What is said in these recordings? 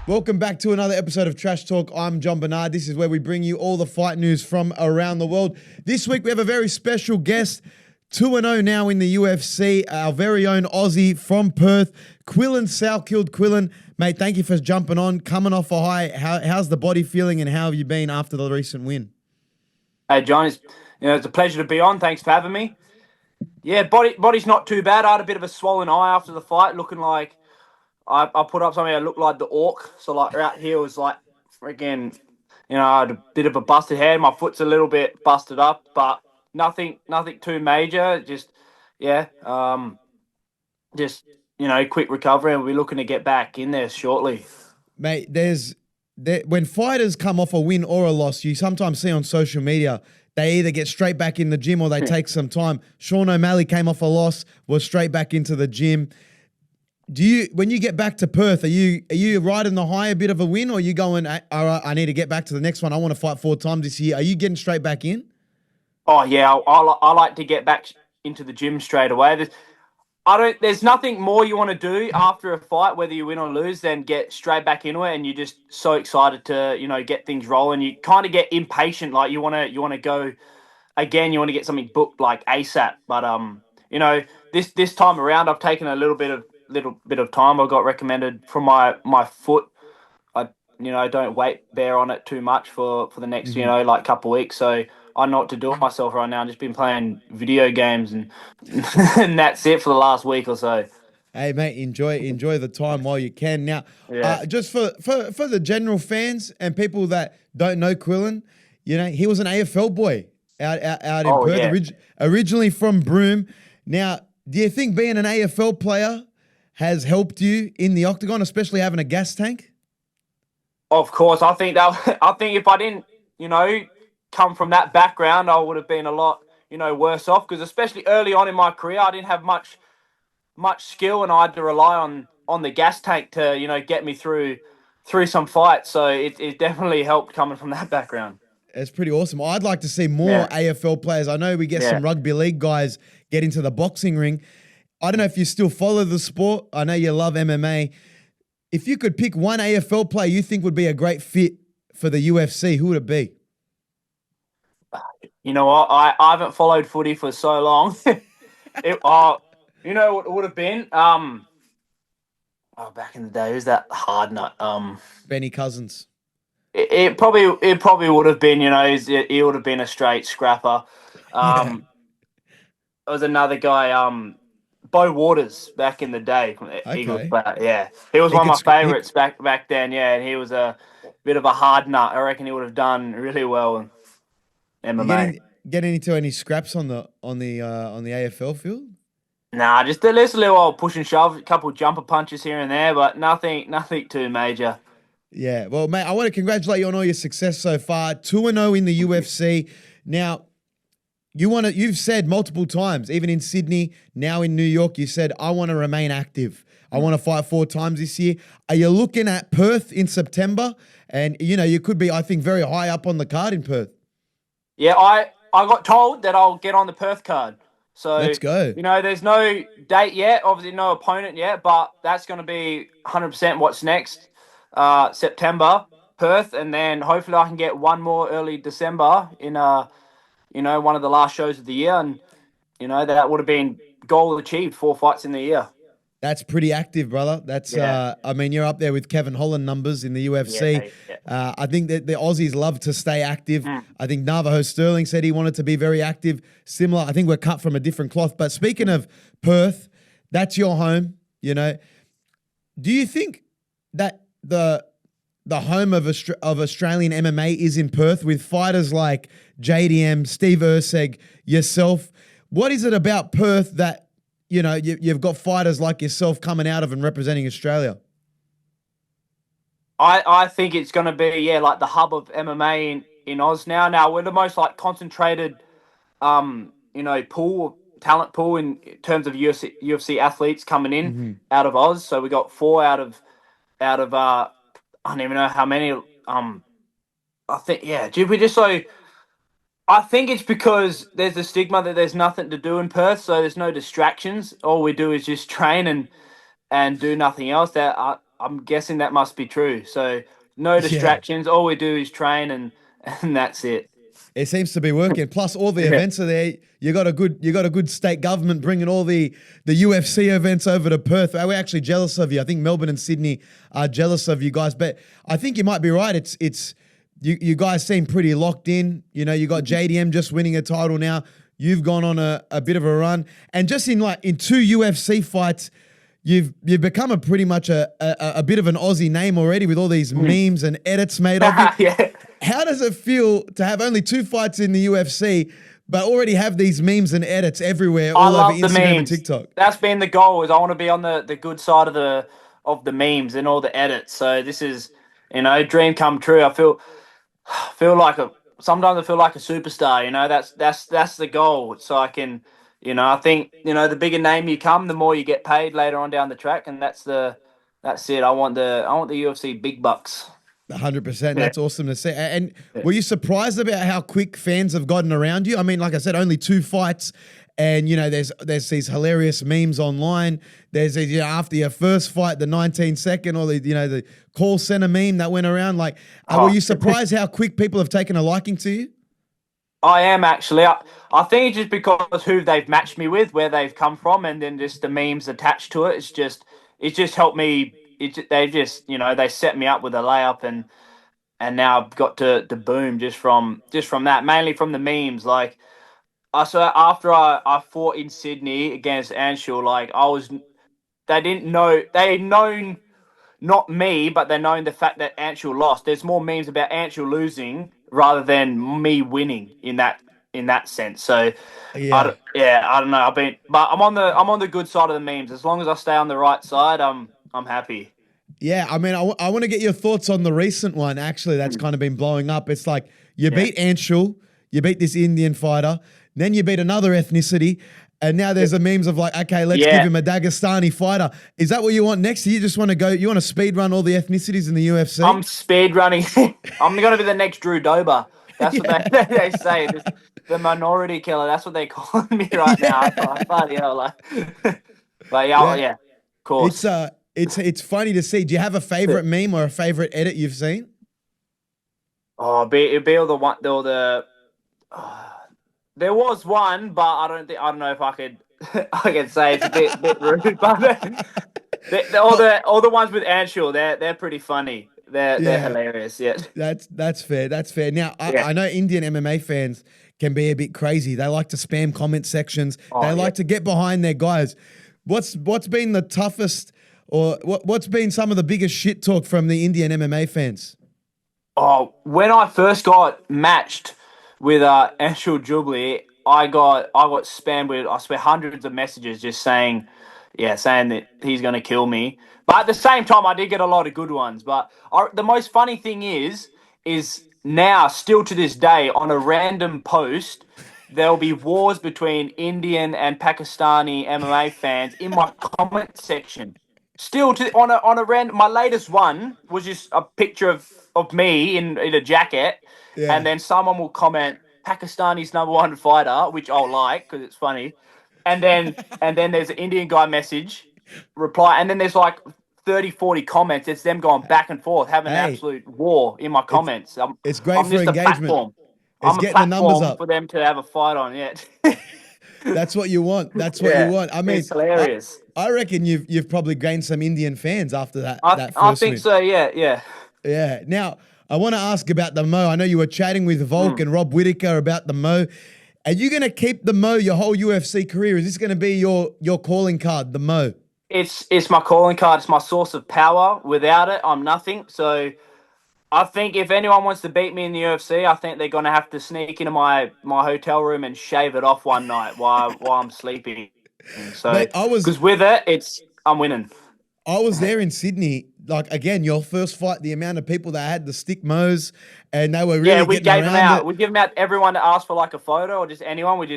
Welcome back to another episode of Trash Talk. I'm Jon-Bernard. This is where we bring you all the fight news from around the world. This week we have a very special guest, 2-0 now in the UFC, our very own Aussie from Perth, Quillan Salkilld. Quillan, mate, thank you for jumping on, coming off a high. How's the body feeling and how have you been after the recent win? Hey, John, it's a pleasure to be on. Thanks for having me. Yeah, body's not too bad. I had a bit of a swollen eye after the fight, looking like I put up something that looked like the orc. So like right here was like freaking, I had a bit of a busted head. My foot's a little bit busted up, but nothing too major. Just quick recovery, and we're looking to get back in there shortly. Mate, when fighters come off a win or a loss, you sometimes see on social media, they either get straight back in the gym or they take some time. Sean O'Malley came off a loss, was straight back into the gym. When you get back to Perth, are you riding the high a bit of a win, or are you going, all right, I need to get back to the next one. I want to fight 4 times this year. Are you getting straight back in? Oh yeah, I like to get back into the gym straight away. There's nothing more you want to do after a fight, whether you win or lose, than get straight back into it, and you're just so excited to get things rolling. You kind of get impatient, like you want to go again. You want to get something booked like ASAP. But this time around, I've taken a little bit of time. I got recommended from my foot. I don't weight bear on it too much for the next couple of weeks. So I know what to do with myself right now. I've just been playing video games and and that's it for the last week or so. Hey mate, enjoy the time while you can. Now, just for the general fans and people that don't know Quillan, he was an AFL boy out in Perth, originally from Broome. Now, do you think being an AFL player has helped you in the octagon, especially having a gas tank? Of course, I think if I didn't, come from that background, I would have been a lot, worse off, because especially early on in my career, I didn't have much skill, and I had to rely on the gas tank to, get me through some fights. So it definitely helped coming from that background. It's pretty awesome. I'd like to see more AFL players. I know we get some rugby league guys get into the boxing ring. I don't know if you still follow the sport. I know you love MMA. If you could pick one AFL player you think would be a great fit for the UFC, who would it be? You know what? I haven't followed footy for so long. What it would have been? Back in the day, who's that hard nut? Benny Cousins. It probably would have been. He would have been a straight scrapper. There was another guy, Bo Waters, back in the day from Eagles. Yeah, he was one of my favourites back then. Yeah, and he was a bit of a hard nut. I reckon he would have done really well in MMA. Getting into any scraps on the AFL field? Nah, just a little old push and shove, a couple of jumper punches here and there, but nothing too major. Yeah, well, mate, I want to congratulate you on all your success so far. 2-0 in the UFC. Now, you've said multiple times, even in Sydney, now in New York, you said, I want to remain active. I want to fight 4 times this year. Are you looking at Perth in September? And, you could be, I think, very high up on the card in Perth. Yeah, I got told that I'll get on the Perth card. So let's go. There's no date yet, obviously no opponent yet, but that's going to be 100% what's next. September, Perth, and then hopefully I can get one more early December in one of the last shows of the year, and that would have been goal achieved, 4 fights in the year. That's pretty active, brother. That's you're up there with Kevin Holland numbers in the UFC. Yeah. I think that the Aussies love to stay active. I think Navajo Sterling said he wanted to be very active. Similar, I think we're cut from a different cloth. But speaking of Perth, that's your home. Do you think that the home of Australian MMA is in Perth, with fighters like JDM, Steve Erceg, yourself? What is it about Perth that you've got fighters like yourself coming out of and representing Australia? I think it's going to be, like the hub of MMA in Oz now. Now, we're the most concentrated, talent pool in terms of UFC athletes coming in out of Oz. So we got 4 out of I don't even know how many. I think, we're just so. I think it's because there's a stigma that there's nothing to do in Perth, so there's no distractions. All we do is just train and do nothing else. That I'm guessing that must be true. So no distractions. All we do is train, and that's it. It seems to be working. Plus, all the events are there. You got a good state government bringing all the UFC events over to Perth. We're actually jealous of you. I think Melbourne and Sydney are jealous of you guys. But I think you might be right. It's you guys seem pretty locked in. You know, you got JDM just winning a title now. You've gone on a bit of a run, and just in 2 UFC fights, you've become a pretty much a bit of an Aussie name already with all these memes and edits made of you. Yeah. How does it feel to have only 2 fights in the UFC, but already have these memes and edits everywhere, all over Instagram and TikTok? That's been the goal. Is I want to be on the good side of the memes and all the edits. So this is, dream come true. I feel like sometimes I feel like a superstar. That's the goal. So I can, I think the bigger name you come, the more you get paid later on down the track, and that's it. I want the UFC big bucks. 100%. That's awesome to see. And were you surprised about how quick fans have gotten around you? I mean, like I said, only 2 fights, and there's these hilarious memes online. There's these, after your first fight, the 19-second or the call center meme that went around. Were you surprised how quick people have taken a liking to you? I am actually. I think it's just because who they've matched me with, where they've come from, and then just the memes attached to it. It's just helped me. They set me up with a layup, and now I've got to boom just from that, mainly from the memes. So after I fought in Sydney against Anshul, they'd known not me, but they known the fact that Anshul lost. There's more memes about Anshul losing rather than me winning in that sense. So I don't know. But I'm on the good side of the memes. As long as I stay on the right side, I'm happy. Yeah, I mean, I want to get your thoughts on the recent one, actually, that's kind of been blowing up. It's like you beat Anshul, you beat this Indian fighter, then you beat another ethnicity, and now there's the memes of okay, let's give him a Dagestani fighter. Is that what you want next? You just want to speed run all the ethnicities in the UFC? I'm speed running. I'm going to be the next Drew Dober. That's what they say. The minority killer. That's what they're calling me right now. Bloody hell, But of course. It's funny to see. Do you have a favorite meme or a favorite edit you've seen? Oh, it'd be all the one. There was one, but I don't know if I could. I could say it's a bit rude, but all the ones with Anshul, they're pretty funny. They're hilarious. Yeah, that's fair. That's fair. Now I know Indian MMA fans can be a bit crazy. They like to spam comment sections. They like to get behind their guys. What's been the toughest? Or what's been some of the biggest shit talk from the Indian MMA fans? Oh, when I first got matched with Anshul Jubilee, I got spammed with hundreds of messages just saying that he's going to kill me. But at the same time, I did get a lot of good ones. But the most funny thing is now, still to this day, on a random post, there'll be wars between Indian and Pakistani MMA fans in my comment section. Still on a random. My latest one was just a picture of me in a jacket, and then someone will comment Pakistani's #1 fighter, which I'll like because it's funny, and then there's an Indian guy message reply, and then there's 30, 40 comments. It's them going back and forth, having an absolute war in my comments. It's great for engagement. I'm a platform for them to have a fight on. Yeah. That's what you want. That's what you want. I mean, it's hilarious. I reckon you've probably gained some Indian fans after that. I think so. Yeah. Yeah. Now I want to ask about the Mo. I know you were chatting with Volk and Rob Whittaker about the Mo. Are you going to keep the Mo your whole UFC career? Is this going to be your calling card, the Mo? It's my calling card. It's my source of power. Without it, I'm nothing. So I think if anyone wants to beat me in the UFC, I think they're going to have to sneak into my hotel room and shave it off one night while I'm sleeping. So, because with it, I'm winning. I was there in Sydney. Again, your first fight, the amount of people that had the stick Mo's, and they were really we getting gave them around out. it. We give them out to everyone that asked for a photo or just anyone. We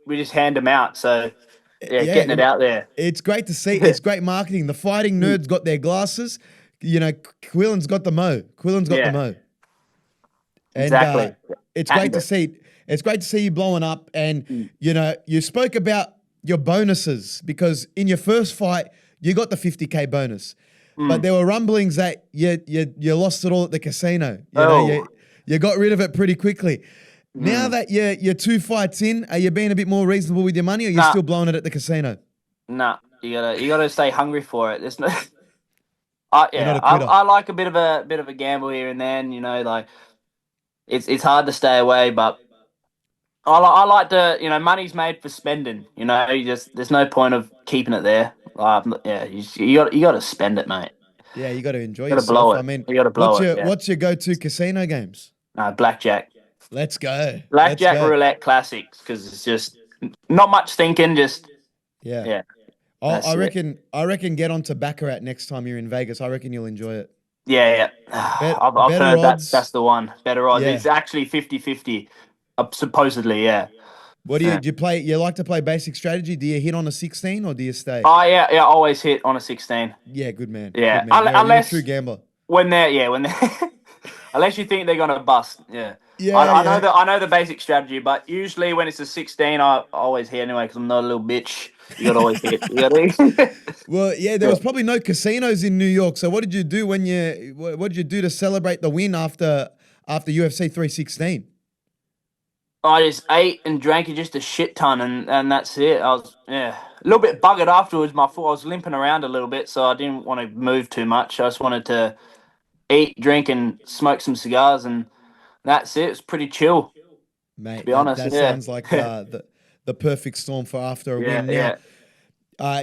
just hand them out. So getting it out there. It's great to see. It's great marketing. The fighting nerds got their glasses. Quillan's got the Mo. Quillan's got the Mo. And, exactly. It's great to see. It's great to see you blowing up. And you spoke about your bonuses because in your first fight you got the $50K bonus. but there were rumblings that you lost it all at the casino. You got rid of it pretty quickly. Now that you're 2 fights in, are you being a bit more reasonable with your money, or are you still blowing it at the casino? Nah, you gotta stay hungry for it. There's no. I like a bit of a gamble here and then. Like it's hard to stay away, but I like to. Money's made for spending. There's no point of keeping it there. You got to spend it, mate. Yeah, you got to enjoy You got to yourself. blow it. I mean, you got to blow it. What's your go-to casino games? Blackjack. Let's go. Blackjack, roulette, classics, because it's just not much thinking. Just yeah. I reckon get onto Baccarat next time you're in Vegas. I reckon you'll enjoy it. Yeah. I've heard that's the one. Better odds. Yeah. It's actually 50-50, supposedly. Yeah. What do you play? You like to play basic strategy? Do you hit on a 16 or do you stay? Oh yeah. I always hit on a 16. Yeah, good man. Yeah, good man. unless you're a true gambler. When they're unless you think they're gonna bust. Yeah. Yeah. I know the basic strategy, but usually when it's a 16, I always hit anyway because I'm not a little bitch. You gotta always hit. Well, yeah, there was probably no casinos in New York. So what did you do what did you do to celebrate the win after UFC 316? I just ate and drank just a shit ton, and that's it. I was a little bit buggered afterwards. My foot, I was limping around a little bit, so I didn't want to move too much. I just wanted to eat, drink, and smoke some cigars, and that's it. It's pretty chill, mate. To be honest, that sounds like the perfect storm for after a win. Now,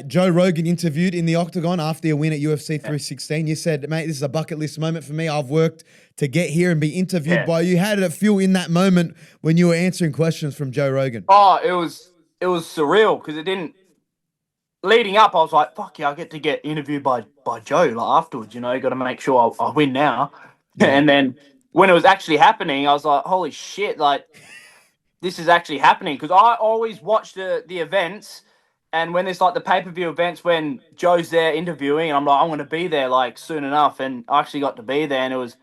Joe Rogan interviewed in the Octagon after your win at UFC 316. You said, mate, this is a bucket list moment for me. I've worked to get here and be interviewed by you. How did it feel in that moment when you were answering questions from Joe Rogan? Oh, it was surreal because it didn't. Leading up, I was like, fuck yeah, I get to get interviewed by Joe like afterwards. You got to make sure I win now. Yeah. And then when it was actually happening, I was like, holy shit, like this is actually happening. Because I always watch the events. And when there's like the pay-per-view events when Joe's there interviewing, and I'm like, I'm going to be there like soon enough. And I actually got to be there, and it was,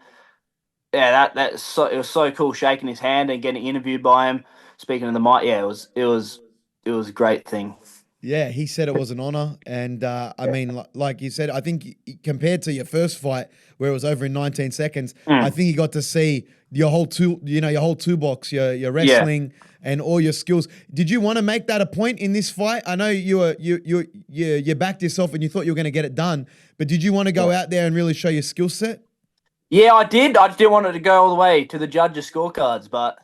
it was so cool shaking his hand and getting interviewed by him, speaking to the mic. Yeah, it was a great thing. Yeah, he said it was an honor. And I mean, like you said, I think compared to your first fight where it was over in 19 seconds, I think you got to see your whole toolbox, your wrestling and all your skills. Did you want to make that a point in this fight? I know you backed yourself and you thought you were going to get it done, but did you want to go out there and really show your skill set? Yeah, I did. I just didn't want it to go all the way to the judges' scorecards, but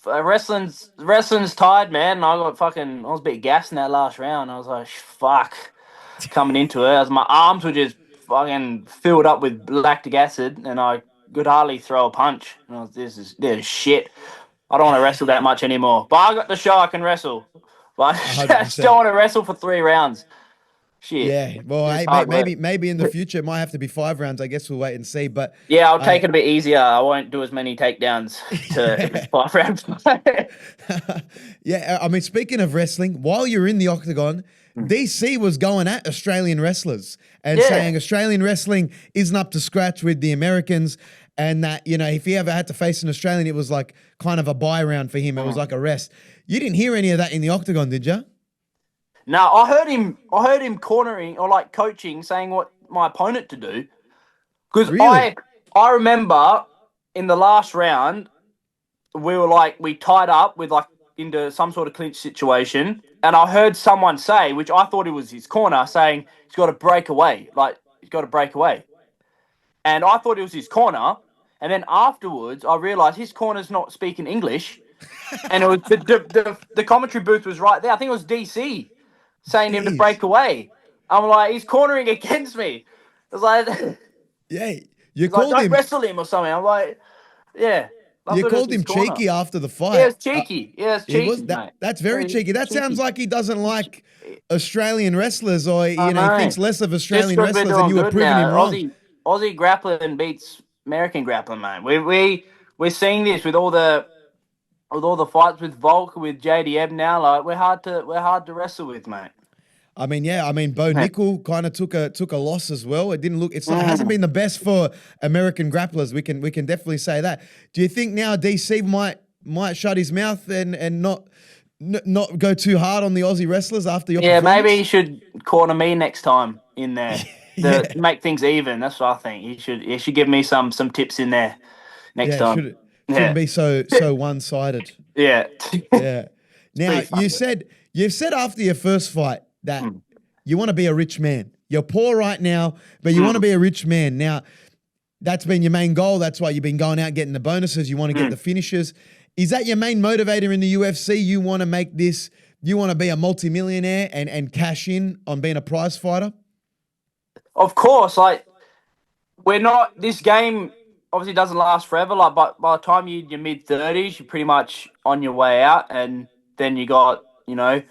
wrestling's tired, man. I was a bit gassed in that last round. I was like, fuck, coming into it. My arms were just fucking filled up with lactic acid, and I could hardly throw a punch. And I was, this is shit. I don't want to wrestle that much anymore. But I got the show I can wrestle. But I just don't want to wrestle for 3 rounds. Shit. Yeah. Well, maybe in the future it might have to be 5 rounds. I guess we'll wait and see. But yeah, I'll take it a bit easier. I won't do as many takedowns to 5 rounds. Yeah. I mean, speaking of wrestling, while you're in the Octagon, DC was going at Australian wrestlers and saying Australian wrestling isn't up to scratch with the Americans. And that, if he ever had to face an Australian, it was like kind of a buy round for him. It was like a rest. You didn't hear any of that in the Octagon, did you? No, I heard him cornering or like coaching, saying what my opponent to do. Because really? I remember in the last round, we tied up with into some sort of clinch situation, and I heard someone say, which I thought it was his corner, saying he's got to break away, and I thought it was his corner. And then afterwards, I realised his corner's not speaking English, and it was the commentary booth was right there. I think it was DC saying to him to break away. I'm like, he's cornering against me. I was like, yeah, you called like, him, don't wrestle him or something. I'm like, yeah. You called him cheeky after the fight. Yeah, it's cheeky. It's cheeky. That's very cheeky. That sounds like he doesn't like Australian wrestlers, or he thinks less of Australian wrestlers, and you were proving him wrong. Aussie grappling beats American grappling, man. We're seeing this with all the fights with Volk, with JDM now. Like we're hard to wrestle with, mate. I mean, Bo Nickel kind of took a loss as well. It didn't look. It hasn't been the best for American grapplers. We can definitely say that. Do you think now DC might shut his mouth and not go too hard on the Aussie wrestlers after your performance? Maybe he should corner me next time in there. to make things even. That's what I think. You should give me some tips in there next Yeah, time. shouldn't be so one-sided. Yeah. Yeah. Now, pretty fun. you've said after your first fight that you want to be a rich man. You're poor right now, but you want to be a rich man. Now, that's been your main goal. That's why you've been going out getting the bonuses. You want to get the finishes. Is that your main motivator in the UFC? You want to make this, you want to be a multimillionaire and cash in on being a prize fighter? Of course, like this game obviously doesn't last forever. Like by the time you're mid-30s, you're pretty much on your way out, and then you got, the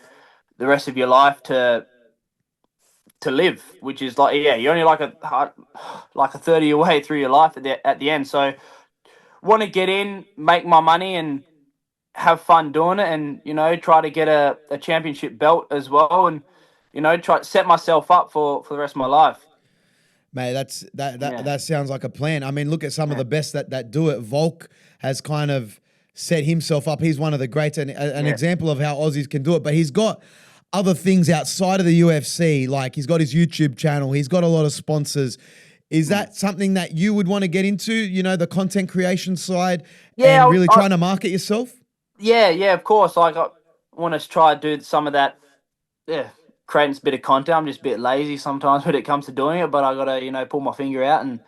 rest of your life to live, which is like, you're only like a 30 away through your life at the end. So want to get in, make my money, and have fun doing it, and try to get a championship belt as well, and try to set myself up for the rest of my life. Mate, that sounds like a plan. I mean, look at some of the best that do it. Volk has kind of set himself up. He's one of the greats, and an example of how Aussies can do it. But he's got other things outside of the UFC, like he's got his YouTube channel. He's got a lot of sponsors. Is that something that you would want to get into, the content creation side and really trying to market yourself? Yeah, of course. Like I want to try to do some of that, creating a bit of content. I'm just a bit lazy sometimes when it comes to doing it, but I got to, pull my finger out and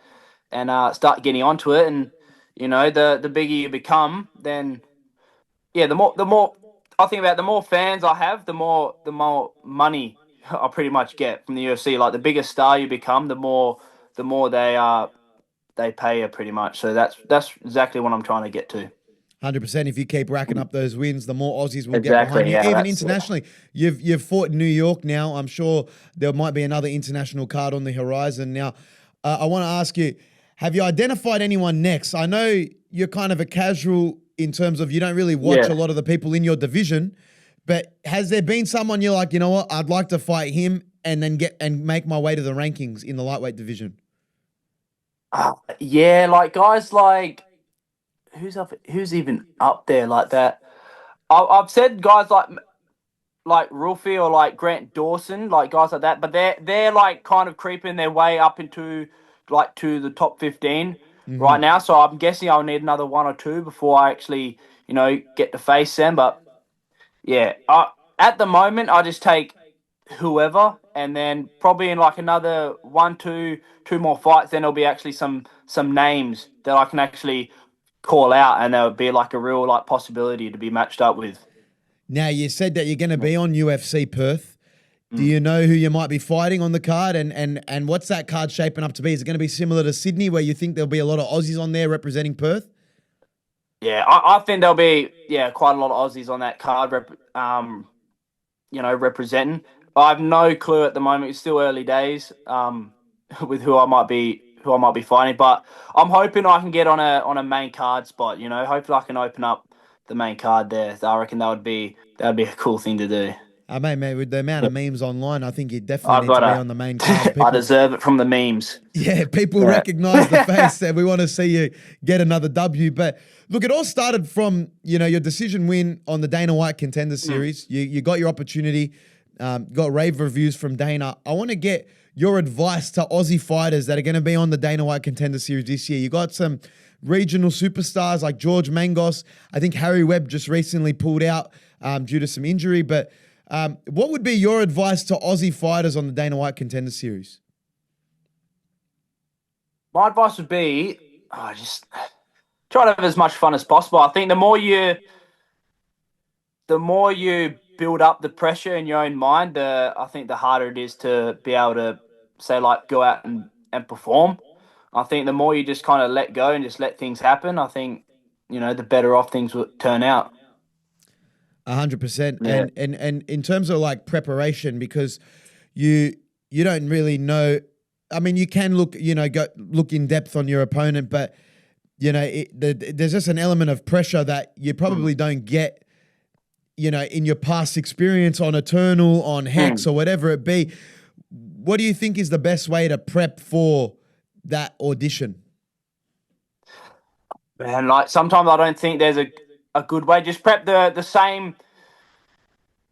start getting onto it. And, the bigger you become, then, the more I think about, the more fans I have, the more money I pretty much get from the UFC. Like the bigger star you become, the more they pay you pretty much. So that's exactly what I'm trying to get to. 100%. If you keep racking up those wins, the more Aussies will get behind you. Even internationally, you've fought in New York now. I'm sure there might be another international card on the horizon. Now, I want to ask you, have you identified anyone next? I know you're kind of a casual in terms of you don't really watch a lot of the people in your division, but has there been someone you're like, you know what, I'd like to fight him and then make my way to the rankings in the lightweight division? Like guys like who's even up there like that? I've said guys like Rulfi or like Grant Dawson, like guys like that, but they're like kind of creeping their way up into like to the top 15 right now. So I'm guessing I'll need another one or two before I actually get to face them. But at the moment I just take whoever, and then probably in like another two more fights, then there'll be actually some names that I can actually call out, and there would be like a real like possibility to be matched up with. Now, you said that you're going to be on UFC Perth. Do you know who you might be fighting on the card, and what's that card shaping up to be? Is it going to be similar to Sydney, where you think there'll be a lot of Aussies on there representing Perth? Yeah, I think there'll be quite a lot of Aussies on that card, representing. I have no clue at the moment. It's still early days with who I might be fighting, but I'm hoping I can get on a main card spot. Hopefully I can open up the main card there. I reckon that would be a cool thing to do. Mate, with the amount of memes online, I think you definitely need to be on the main card. People, I deserve it from the memes. Yeah, people recognize the face, and we want to see you get another W. But look, it all started from your decision win on the Dana White Contender Series. You got your opportunity, got rave reviews from Dana. I want to get your advice to Aussie fighters that are going to be on the Dana White Contender Series this year. You got some regional superstars like George Mangos. I think Harry Webb just recently pulled out due to some injury, but what would be your advice to Aussie fighters on the Dana White Contender Series? My advice would be, just try to have as much fun as possible. I think the more you build up the pressure in your own mind, I think the harder it is to be able to say like go out and perform. I think the more you just kind of let go and just let things happen, I think the better off things will turn out. 100%. Yeah. And in terms of like preparation, because you don't really know. I mean, you can look in depth on your opponent, but there's just an element of pressure that you probably don't get, in your past experience on Eternal, on Hex, or whatever it be. What do you think is the best way to prep for that audition? Man, like sometimes I don't think there's a good way. Just prep the same,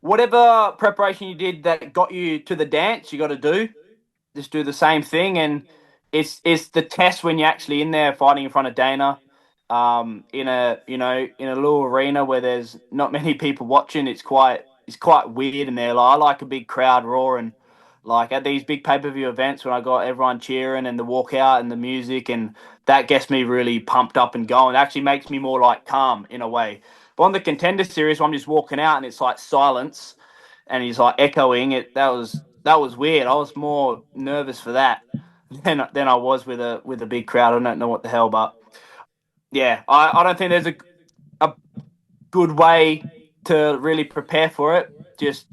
whatever preparation you did that got you to the dance, you got to do. just do the same thing. And it's the test when you're actually in there fighting in front of Dana, in a in a little arena where there's not many people watching. It's quite weird in there. Like, I like a big crowd roaring. Like at these big pay-per-view events when I got everyone cheering and the walkout and the music, and that gets me really pumped up and going. It actually makes me more like calm in a way. But on the Contender Series, I'm just walking out and it's like silence, and he's like echoing it. That was weird. I was more nervous for that than I was with a big crowd. I don't know what the hell, but yeah, I don't think there's a good way to really prepare for it. Just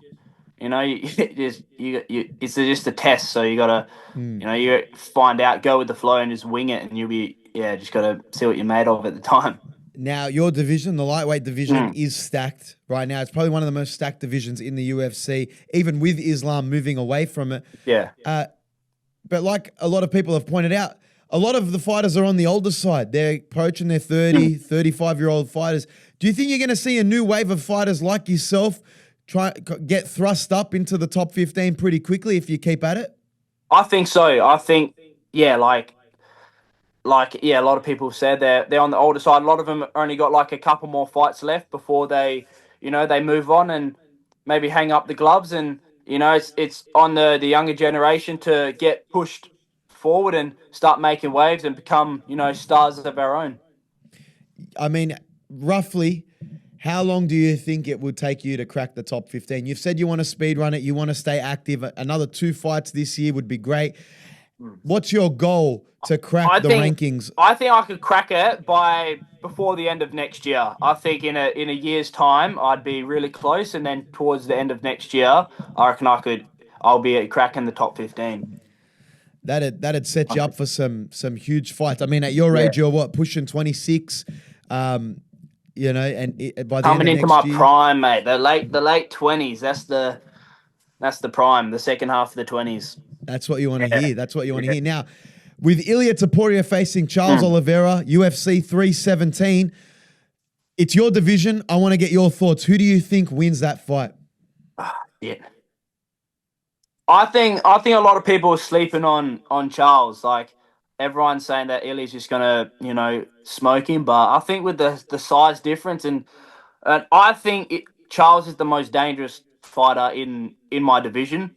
it's just a test. So you gotta you find out, go with the flow, and just wing it, and you'll be just gotta see what you're made of at the time. Now, your division, the lightweight division, is stacked right now. It's probably one of the most stacked divisions in the UFC, even with Islam moving away from it. Yeah. But like a lot of people have pointed out, a lot of the fighters are on the older side. They're approaching their 30, 35-year-old fighters. Do you think you're going to see a new wave of fighters like yourself get thrust up into the top 15 pretty quickly if you keep at it? I think so. I think, a lot of people said they're on the older side. A lot of them only got like a couple more fights left before they move on and maybe hang up the gloves. And it's on the younger generation to get pushed forward and start making waves and become stars of our own. I mean, roughly, how long do you think it would take you to crack the top 15? You've said you want to speed run it, you want to stay active. Another 2 fights this year would be great. What's your goal to crack the rankings? I think I could crack it before the end of next year. I think in a year's time, I'd be really close, and then towards the end of next year, I reckon I'll be cracking the top 15. That'd set you up for some huge fights. I mean, at your age, you're what, pushing 26? And by the coming end of into next my year, prime, mate. The late 20s. That's the prime. The second half of the 20s. That's what you want to hear. That's what you want to hear. Now, with Ilia Topuria facing Charles Oliveira, UFC 317, it's your division. I want to get your thoughts. Who do you think wins that fight? Yeah. I think a lot of people are sleeping on Charles. Like, everyone's saying that Ilia's just gonna, smoke him, but I think with the size difference and I think Charles is the most dangerous fighter in my division.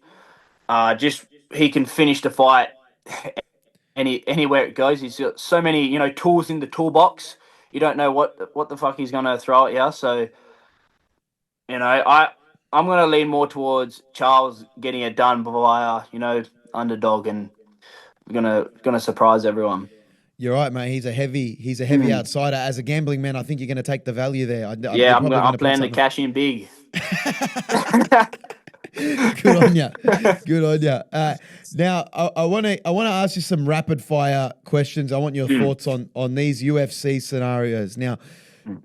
Just he can finish the fight anywhere it goes. He's got so many tools in the toolbox. You don't know what the fuck he's gonna throw at you. So I'm gonna lean more towards Charles getting it done via underdog, and gonna surprise everyone. You're right, mate. He's a heavy outsider. As a gambling man, I think you're going to take the value there. I'm planning to cash in big. Good on you. Good on you. Now, I want to ask you some rapid fire questions. I want your thoughts on these UFC scenarios. Now,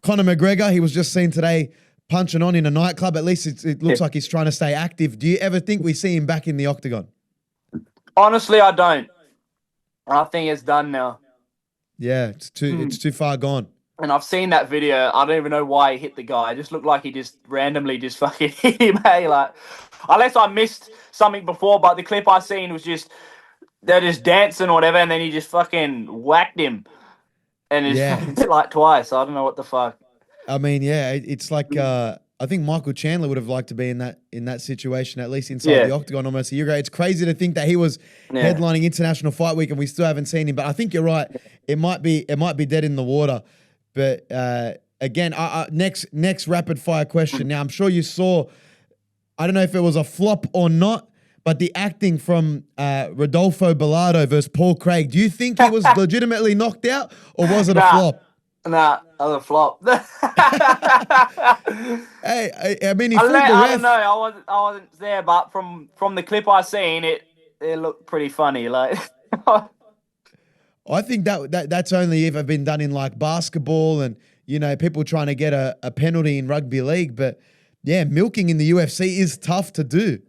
Conor McGregor, he was just seen today punching on in a nightclub. At least it looks like he's trying to stay active. Do you ever think we see him back in the octagon? Honestly, I don't. I think it's done now. Yeah, it's too far gone. And I've seen that video. I don't even know why he hit the guy. It just looked like he just randomly just fucking hit him. Hey, like, unless I missed something before, but the clip I seen was just they're just dancing or whatever, and then he just fucking whacked him, and it's like twice. I don't know what the fuck. I mean, yeah, it's like I think Michael Chandler would have liked to be in that situation, at least inside the octagon almost a year ago. It's crazy to think that he was headlining International Fight Week and we still haven't seen him. But I think you're right. It might be dead in the water. But again, next rapid fire question. Now, I'm sure you saw, I don't know if it was a flop or not, but the acting from Rodolfo Bilardo versus Paul Craig. Do you think he was legitimately knocked out, or was it a flop? Nah, that was a flop. Hey, I mean, he fooled the ref. I don't know. I wasn't there, but from the clip I seen, it looked pretty funny. Like, I think that's only ever been done in like basketball and people trying to get a penalty in rugby league. But yeah, milking in the UFC is tough to do.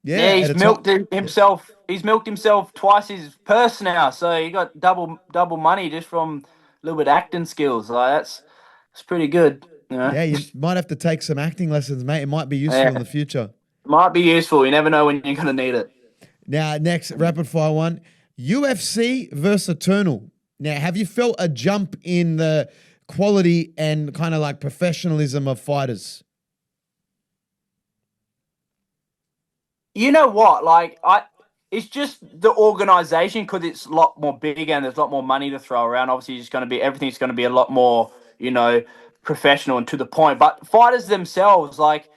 Yeah, he's milked himself. He's milked himself twice his purse now, so he got double money just from a little bit of acting skills. Like, that's pretty good. Yeah, you might have to take some acting lessons, mate. It might be useful in the future. Might be useful. You never know when you're going to need it. Now, next rapid fire one, UFC versus Eternal. Now, have you felt a jump in the quality and kind of like professionalism of fighters? You know what? Like it's just the organization because it's a lot more big and there's a lot more money to throw around. Obviously, everything's going to be a lot more, professional and to the point. But fighters themselves, like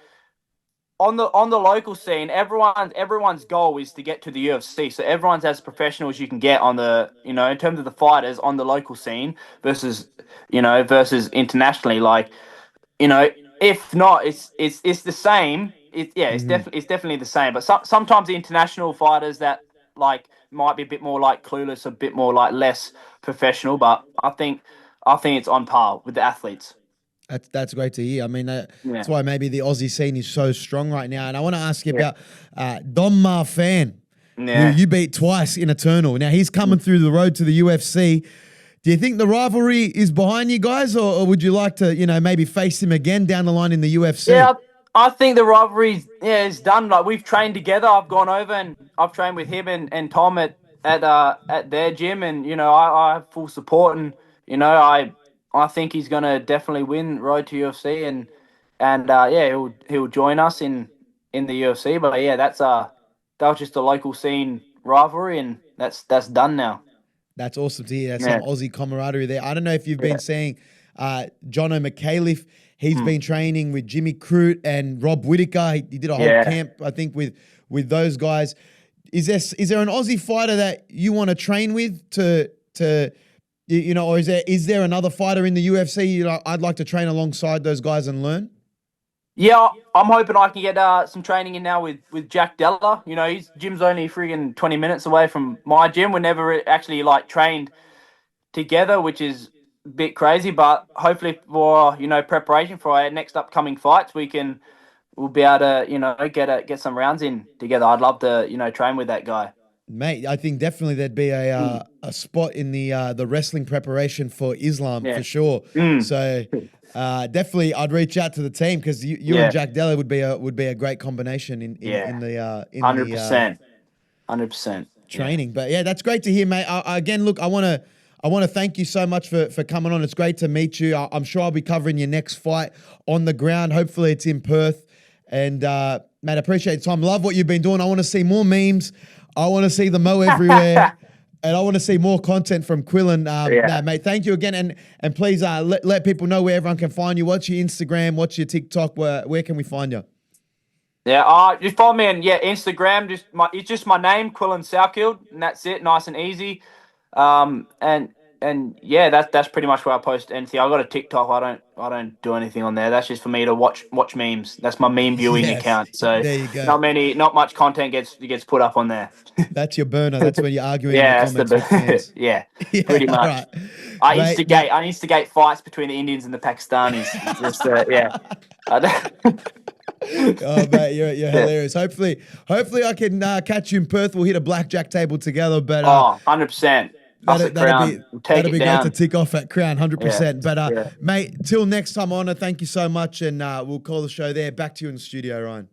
on the local scene, everyone's goal is to get to the UFC. So everyone's as professional as you can get on the, in terms of the fighters on the local scene versus, versus internationally. Like, if not, it's the same. It's definitely the same. But sometimes the international fighters that like might be a bit more like clueless, a bit more like less professional. But I think it's on par with the athletes. That's great to hear. I mean, that's why maybe the Aussie scene is so strong right now. And I want to ask you about Don Marfan, who you beat twice in Eternal. Now, he's coming through the road to the UFC. Do you think the rivalry is behind you guys, or would you like to, maybe face him again down the line in the UFC? Yeah, I think the rivalry is done. Like, we've trained together. I've gone over and I've trained with him and Tom at their gym, and I have full support, and I think he's gonna definitely win road to UFC, and he'll join us in the UFC. But yeah, that was just a local scene rivalry, and that's done now. That's awesome to hear. That's some Aussie camaraderie there. I don't know if you've been seeing John O'McAuliffe. He's been training with Jimmy Crute and Rob Whittaker. He did a whole camp, I think, with those guys. Is there an Aussie fighter that you want to train with to or is there another fighter in the UFC I'd like to train alongside those guys and learn? Yeah, I'm hoping I can get some training in now with Jack Della. His gym's only friggin' 20 minutes away from my gym. We never actually trained together, which is a bit crazy. But hopefully for preparation for our next upcoming fights, we'll be able to get some rounds in together. I'd love to train with that guy. Mate, I think definitely there'd be a spot in the wrestling preparation for Islam for sure. So definitely, I'd reach out to the team because you and Jack Della would be a great combination in the 100% training. But yeah, that's great to hear, mate. Again, look, I want to thank you so much for coming on. It's great to meet you. I'm sure I'll be covering your next fight on the ground. Hopefully, it's in Perth. And mate, I appreciate your time. Love what you've been doing. I want to see more memes. I want to see the Mo everywhere, and I want to see more content from Quillan. Mate, thank you again, and please let people know where everyone can find you. What's your Instagram? What's your TikTok? Where can we find you? Yeah, just follow me on Instagram. It's just my name, Quillan Salkilld, and that's it. Nice and easy. And yeah, that's pretty much where I post anything. I got a TikTok. I don't do anything on there. That's just for me to watch memes. That's my meme viewing account. So there you go. Not much content gets put up on there. That's your burner. That's when you're arguing in the comments with fans. yeah, pretty much. Right. I instigate fights between the Indians and the Pakistanis. Just Oh mate, you're hilarious. Hopefully I can catch you in Perth. We'll hit a blackjack table together. But 100%. That'll be great to tick off at Crown, 100%. But mate, till next time, Honor, thank you so much, and we'll call the show there. Back to you in the studio, Ryan.